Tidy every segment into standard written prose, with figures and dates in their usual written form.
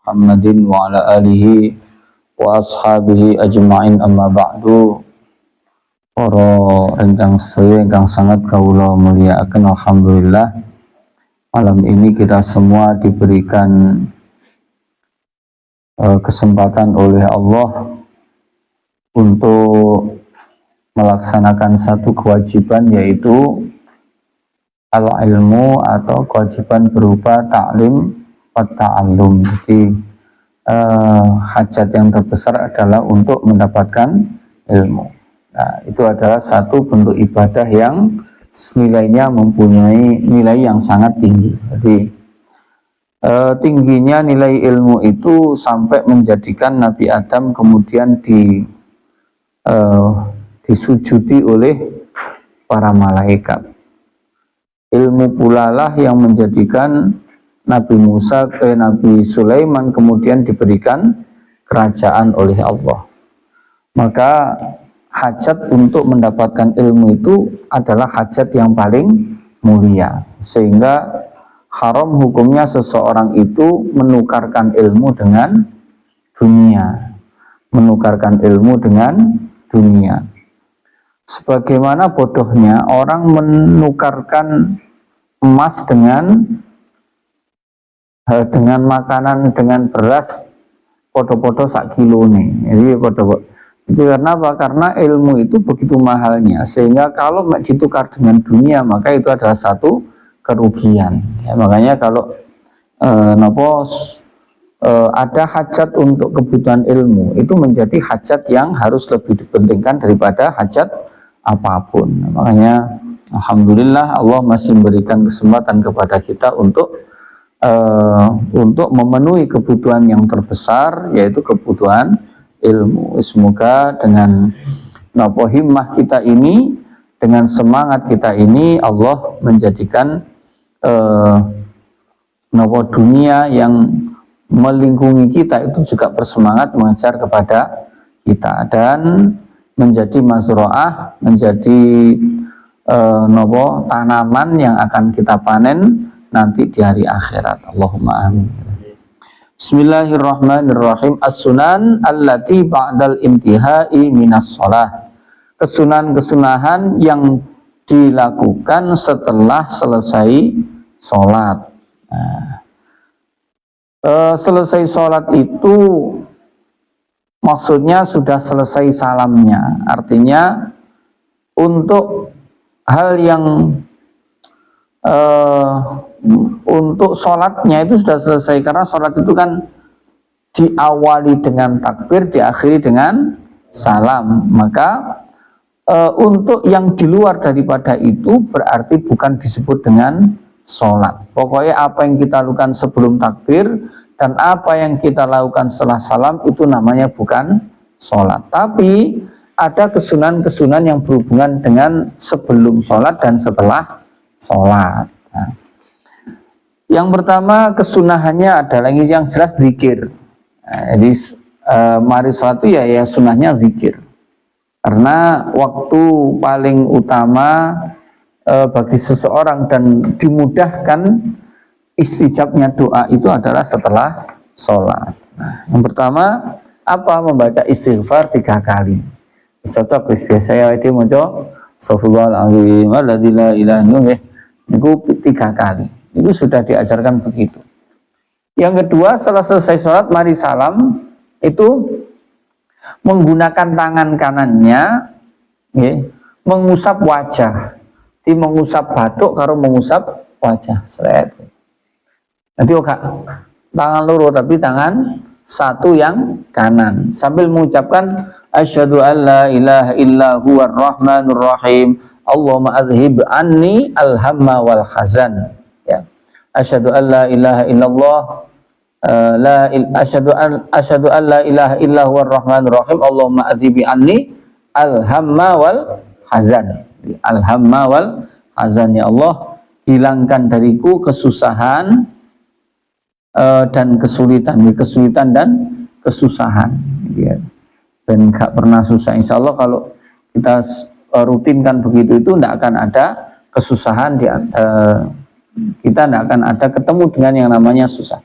Muhammadin wa ala alihi wa ashabihi ajma'in amma ba'du. Para rencang sedaya ingkang sangat kawula mulyakaken, alhamdulillah malam ini kita semua diberikan kesempatan oleh Allah untuk melaksanakan satu kewajiban, yaitu al-ilmu atau kewajiban berupa ta'lim wa ta'allum. Jadi hajat yang terbesar adalah untuk mendapatkan ilmu. Nah, itu adalah satu bentuk ibadah yang nilainya mempunyai nilai yang sangat tinggi. Jadi tingginya nilai ilmu itu sampai menjadikan Nabi Adam kemudian disujudi oleh para malaikat. Ilmu pula lah yang menjadikan Nabi Musa ke Nabi Sulaiman kemudian diberikan kerajaan oleh Allah. Maka hajat untuk mendapatkan ilmu itu adalah hajat yang paling mulia, sehingga haram hukumnya seseorang itu menukarkan ilmu dengan dunia. Menukarkan ilmu dengan dunia. Sebagaimana bodohnya orang menukarkan emas dengan makanan, dengan beras podo-podo sak kilo nih. Jadi podo. Itu karena apa? Karena ilmu itu begitu mahalnya, sehingga kalau ditukar dengan dunia maka itu adalah satu kerugian. Ya, makanya kalau ada hajat untuk kebutuhan ilmu, itu menjadi hajat yang harus lebih dipentingkan daripada hajat apapun. Makanya alhamdulillah Allah masih memberikan kesempatan kepada kita untuk memenuhi kebutuhan yang terbesar, yaitu kebutuhan ilmu. Semoga dengan himmah kita ini, dengan semangat kita ini, Allah menjadikan dunia yang melingkungi kita itu juga bersemangat mengejar kepada kita, dan menjadi mazro'ah, menjadi tanaman yang akan kita panen nanti di hari akhirat. Allahumma amin. Bismillahirrahmanirrahim. As-sunan allati ba'dal intihai minas shalah. Kesunahan-kesunahan yang dilakukan setelah selesai sholat. Nah, selesai sholat itu maksudnya sudah selesai salamnya. Artinya untuk hal yang untuk sholatnya itu sudah selesai, karena sholat itu kan diawali dengan takbir, diakhiri dengan salam. Maka untuk yang di luar daripada itu berarti bukan disebut dengan sholat. Pokoknya apa yang kita lakukan sebelum takbir dan apa yang kita lakukan setelah salam itu namanya bukan sholat. Tapi ada kesunahan-kesunahan yang berhubungan dengan sebelum sholat dan setelah sholat. Nah, yang pertama kesunahannya adalah yang jelas zikir. Nah, jadi mari sholat itu ya sunahnya zikir, karena waktu paling utama bagi seseorang dan dimudahkan istijabnya doa itu adalah setelah sholat. Nah, yang pertama apa? Membaca istighfar 3 kali. Cocok biasa ya itu maca astagfirullahaladzim alladzi la ilaha illallah itu 3 kali. Itu sudah diajarkan begitu. Yang kedua, setelah selesai sholat mari salam itu menggunakan tangan kanannya mengusap wajah. Di mengusap batuk karo mengusap wajah. Seret. Nanti tangan loro tapi tangan satu yang kanan sambil mengucapkan asyhadu an la ilaha illa huwar rahmanur rahim Allahumma azhib anni alhamma wal hazan. Ya. Asyhadu an la ilaha illallah asyhadu an la ilaha illa huwar rahmanur rahim Allahumma azhib anni alhamma wal hazan. Alhamma wal hazan, ya Allah hilangkan dariku kesusahan dan kesulitan dan kesusahan, ya. Dan gak pernah susah. Insya Allah kalau kita rutinkan begitu itu tidak akan ada kesusahan kita tidak akan ada ketemu dengan yang namanya susah.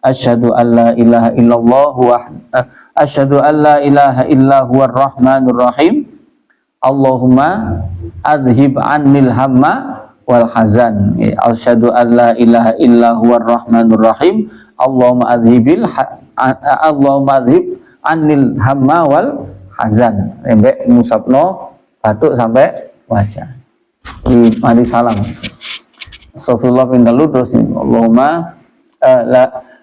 asyhadu an la ilaha illallah asyhadu an la ilaha illa huwar rahmanur rahim Allahumma adhib annil hamma wal hazan. Asyhadu an la ilaha illa huwar rahmanur rahim Allahumma adhib annil hamma wal hazan. Sampai musabno batuk sampai wajah. Di mari salam. Astagfirullah ping telu terus Allahumma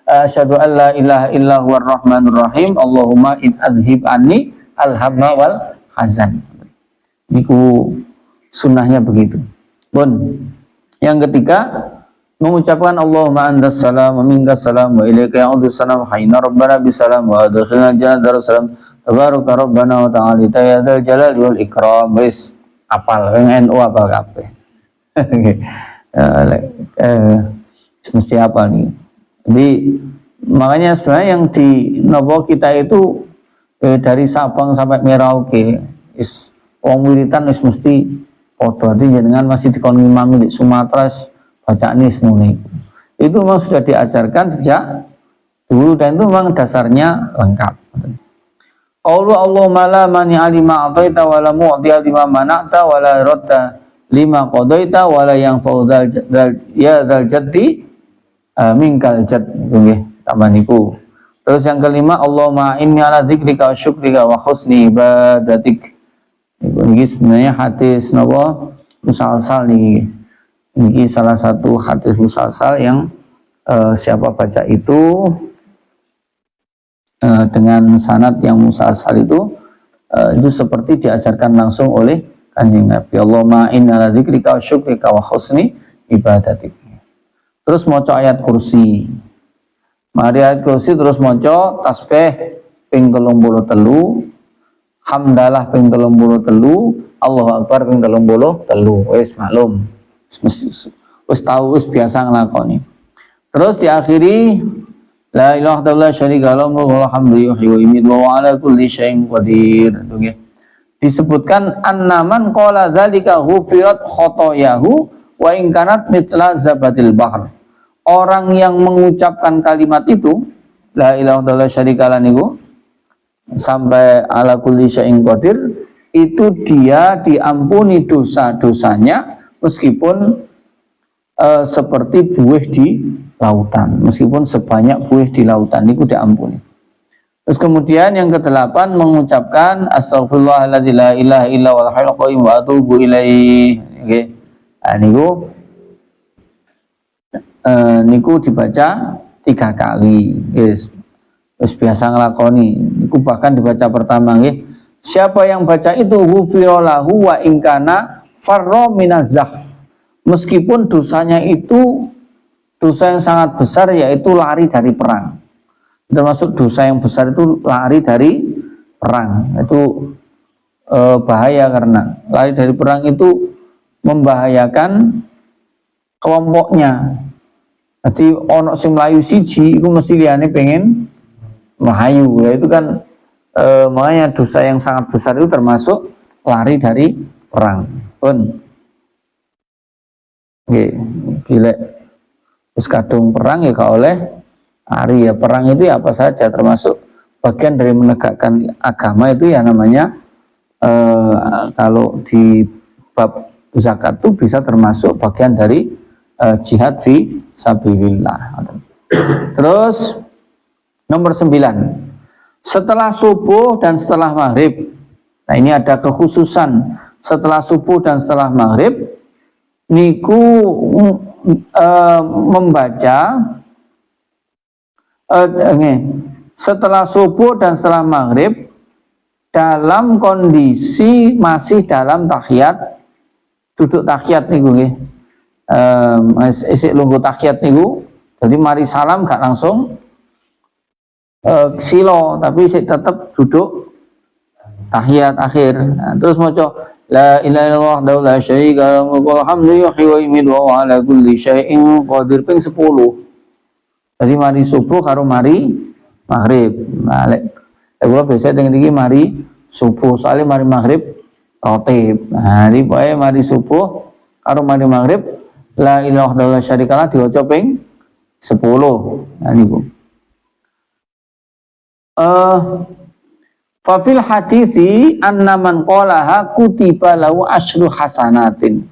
asyhadu an la ilaha illa huwar rahmanur rahim Allahumma adhib anni al hamma wal hazan. Niku sunnahnya begitu. Pun yang ketiga mengucapkan Allahumma antas salam wa minkas salam wa ilaika ya'udus salam hayna rabbana bisalam wa adkhilna jannata darussalam tabaraka rabbana wa ta'ala ya dzal jalali wal ikram. Wis apal NU apal kabeh. Mesti apal nih. Jadi makanya sebenarnya yang di nopo kita itu dari Sabang sampai Merauke is wong wiritan wis mesti padha. Jenengan masih dikon ngimami di Sumatera bacaan ini semuanya itu memang sudah diajarkan sejak dulu dan itu memang dasarnya lengkap. Allahumma la mani alima a'taita wa la mu'tiya lima mana'ta wa la radda lima qadaita wa la yanfa'u ya dzal jaddi minkal jadd. Nggih tambah niku. Terus yang kelima Allahumma inni ala dzikrika wa syukrika wa husni ibadatik. Ini sebenarnya hadis napa musalsal nih. Ini salah satu hadis musalsal yang siapa baca itu dengan sanad yang musalsal itu seperti diajarkan langsung oleh Kanjeng Nabi. Allahumma inna ala dzikrika wa syukrika wa husni ibadatik. Terus maca ayat kursi. Mari ayat kursi terus maca tasbih ping 33, hamdalah ping 33, Allahu akbar ping 33. Wis maklum. Wis tahu wis biasa nglakoni. Terus diakhiri la ilaha illallah syarika lahu wa hamdu yuhyi wa yumiitu wa ala kulli syai'in qadir. Disebutkan annaman qala dzalika ghufirat khotoyahu wa in kanat mithla zabatil bahr. Orang yang mengucapkan kalimat itu la ilaha illallah syarika lahu sampai ala kulli syai'in qadir itu dia diampuni dosa-dosanya meskipun seperti buih di lautan, meskipun sebanyak buih di lautan itu diampuni. Terus kemudian yang kedelapan mengucapkan astaghfirullahaladzim la ilaha illa wal hayyul qayyum wa atubu ilaih. Nggih. Niku dibaca 3 kali. Wis biasa nglakoni. Niku bahkan dibaca pertama nggih. Siapa yang baca itu ghufirallahu wa ingkana farro minazah, meskipun dosanya itu dosa yang sangat besar, yaitu lari dari perang. Termasuk dosa yang besar itu lari dari perang. Itu bahaya karena lari dari perang itu membahayakan kelompoknya. Jadi ono sing mlayu siji iku mesti liyane pengen melayu. Ya itu kan makanya dosa yang sangat besar itu termasuk lari dari perang. Pun gile terus kadung perang ya gak oleh lari ya. Perang itu ya apa saja, termasuk bagian dari menegakkan agama itu ya namanya kalau di bab zakat itu bisa termasuk bagian dari jihad fi sabilillah. Terus nomor 9, setelah subuh dan setelah maghrib. Nah ini ada kekhususan setelah subuh dan setelah maghrib niku membaca setelah subuh dan setelah maghrib dalam kondisi masih dalam tahiyat, duduk tahiyat niku nggih. Isik lungguh tahiyat niku, jadi mari salam gak langsung silo, tapi tetap duduk tahiyat akhir. Nah, terus maca la ilaha illallah wa la syarika lahu walhamdu yuhyi wa yumiitu wa ala kulli syai'in qadir ping 10. Jadi mari subuh karo mari maghrib. Nah, lek kula biasa teng iki mari subuh, soalnya mari maghrib rotib. Nah, iki pokoke mari subuh karo mari maghrib la ilaha illallah syarika lahu diwaca ping 10. Nah niku. Fafil hadithi anna man qalaha kutiba lahu asyru hasanatin.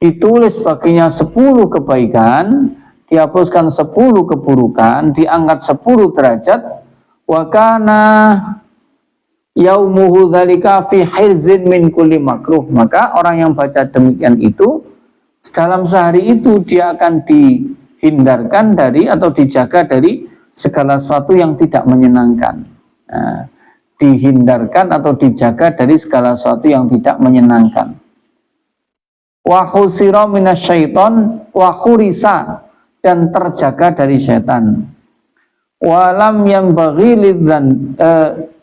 Ditulis baginya 10 kebaikan, dihapuskan 10 keburukan, diangkat 10 derajat. Wa kana yaumuhu dzalika fi hirzin min kulli makruh. Maka orang yang baca demikian itu dalam sehari itu dia akan dihindarkan dari atau dijaga dari segala sesuatu yang tidak menyenangkan. Nah, dihindarkan atau dijaga dari segala sesuatu yang tidak menyenangkan. Wa khusira minasyaiton wa khurisa, dan terjaga dari setan. Walam yang bagi lidzan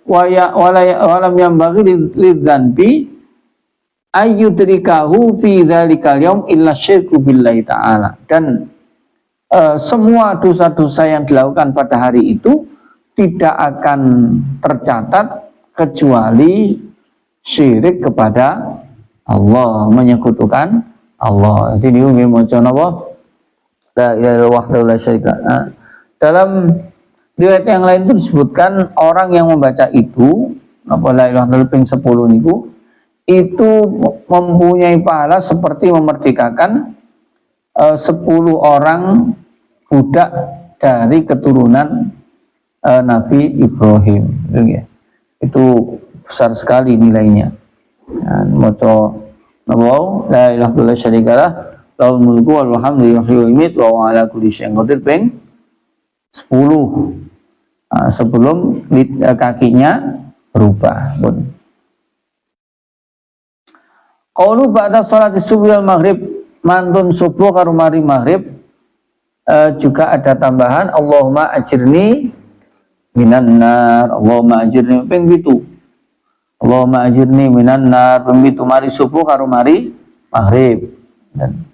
walam yang bagi lidzanbi ayyudrikahu fi dzalikal yaum illa syirku billahi ta'ala. Dan semua dosa-dosa yang dilakukan pada hari itu tidak akan tercatat kecuali syirik kepada Allah, menyekutukan Allah. Jadi ini maca napa? La ilaha illallah wahdahu la syarika lah. Dalam riwayat yang lain itu disebutkan orang yang membaca itu apa la ilaha illallah ping 10 niku itu mempunyai pahala seperti memerdekakan 10 orang budak dari keturunan Nabi Ibrahim. Itu besar sekali nilainya. Maca napa la ilaha illallah syarikalah lahul mulku wal hamdu yuhyi wa yumiit wa huwa ala kulli syai'in qadir ping 10 sebelum kakinya berubah. Qaulu ba'da sholati subuh wal maghrib, mantun subuh karo mari maghrib juga ada tambahan Allahumma ajirni minan nar, Allahumma ajirni ping 7. Allahumma ajirni minan nar ping 7 mari subuh karo mari maghrib. Dan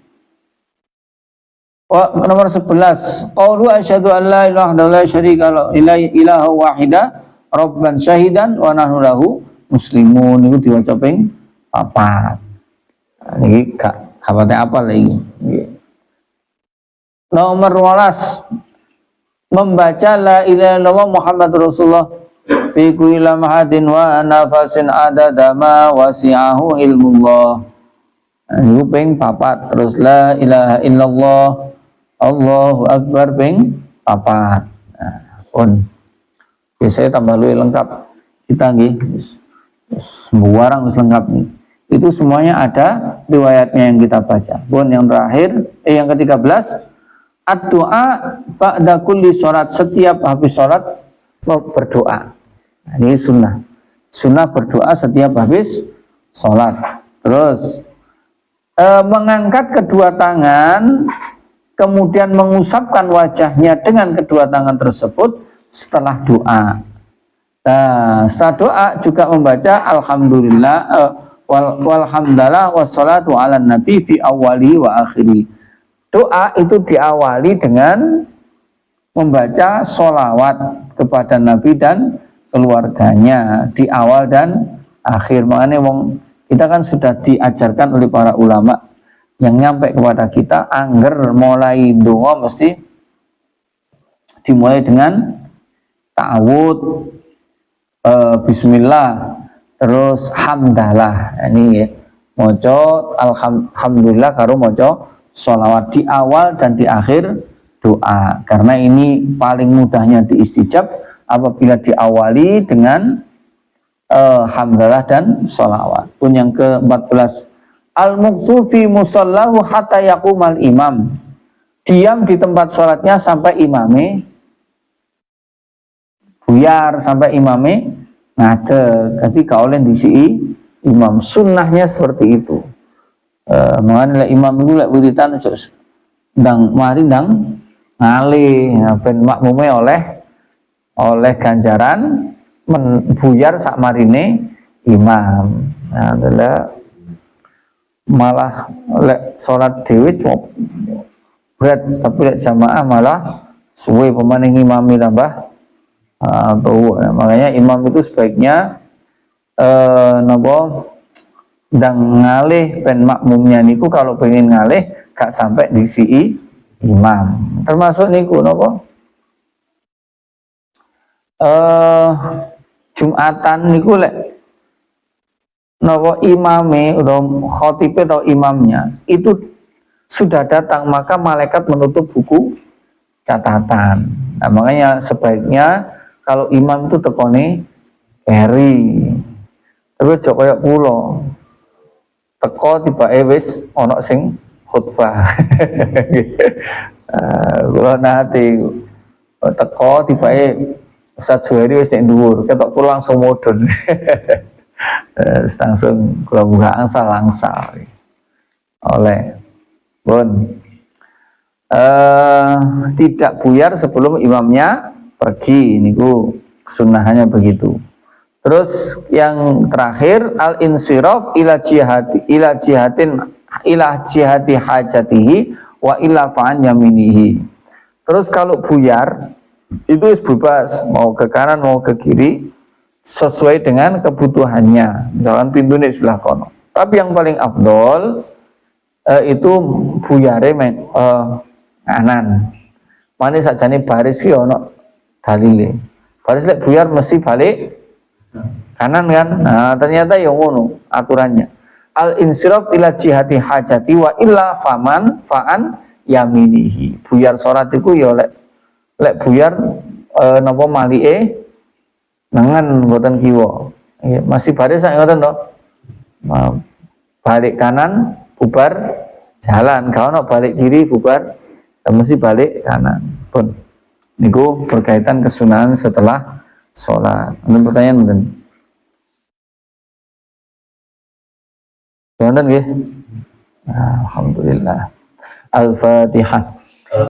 nomor 11 qaulu asyhadu an la ilaha illallah syarika la ilaha wahida rabban syahidan wa nahnu lahu muslimun. Niku diwaca ping 4. Niki gak hafate apa lagi. Nomor 12 membaca la ilaha illallah Muhammadur Rasulullah fi kulli lamhatin wa nafasin adada ma wasi'ahu ilmullah. Niku ping 4. Terus la ilaha illallah Allahu Akbar ping 4. Nah, pun biasanya tambah luwih lengkap kita nggih. Sembarang wis lengkap nih. Itu semuanya ada riwayatnya yang kita baca. Pun yang terakhir yang ke-13 ad-du'a ba'da kulli sholat, setiap habis sholat berdoa. Nah, ini sunnah. Sunnah berdoa setiap habis sholat. Terus mengangkat kedua tangan, kemudian mengusapkan wajahnya dengan kedua tangan tersebut setelah doa. Nah, setelah doa juga membaca alhamdulillah walhamdulillah wassalatu ala nabi fi awali wa akhiri. Doa itu diawali dengan membaca sholawat kepada Nabi dan keluarganya di awal dan akhir. Makanya kita kan sudah diajarkan oleh para ulama yang nyampe kepada kita, angger mulai doa mesti dimulai dengan ta'awud, bismillah, terus hamdalah. Ini ya, moco alhamdulillah karo moco sholawat di awal dan di akhir doa, karena ini paling mudahnya diistijab apabila diawali dengan hamdalah dan sholawat. Pun yang ke-14 al-muqtu fi musallahu hatta yaqumal imam, diam di tempat sholatnya sampai imame buyar, sampai imame ngadeg. Jadi gak oleh disi imam, sunnahnya seperti itu. Mengenai imam itu lek wiritan ndang mari ndang ngalih ben makmume oleh ganjaran buyar sak marine imam. Nah, adalah malah lek salat dhewe berat, tapi lek jamaah malah suwe pemaning imami tambah atau makanya imam itu sebaiknya napa ndang ngalih ben makmumnya niku kalau pengen ngalih gak sampai disi imam. Termasuk niku napa eh Jumatan niku lek napa imame atau khotibe atau imamnya itu sudah datang, maka malaikat menutup buku catatan. Nah, makanya sebaiknya kalau imam itu tekone eri. Tapi aja kaya kula. Teko tiba wis ana sing khutbah. Kula nanti teko tiba Ustaz Zuhairi wis nek dhuwur, ketok kula langsung mudhun. Langsung kula buka angsal-angsal. Oleh pun tidak buyar sebelum imamnya pergi, niku sunnahnya begitu. Terus yang terakhir al insiraf ila jihati hajatihi wa ila fa'an yaminihi. Terus kalau buyar itu bebas mau ke kanan mau ke kiri sesuai dengan kebutuhannya. Misalkan pintu di sebelah kono. Tapi yang paling afdol itu buyare kanan. Mane sakjane baris ki ono dalile. Baris lek buyar mesti balik kanan kan. Nah, ternyata yang ngono aturannya. Al insiraf ila jihati hajati wa illa fa'an yaminihi. Buyar salat iku ya lek buyar napa malike nengen mboten kiwa. Masih baris sak ngoten to. Balik kanan bubar jalan, kalau balik kiri bubar mesti balik kanan. Pun niku berkaitan kesunahan setelah sholat. Ada pertanyaan mungkin? Wonten nggih? Alhamdulillah. Al-Fatihah.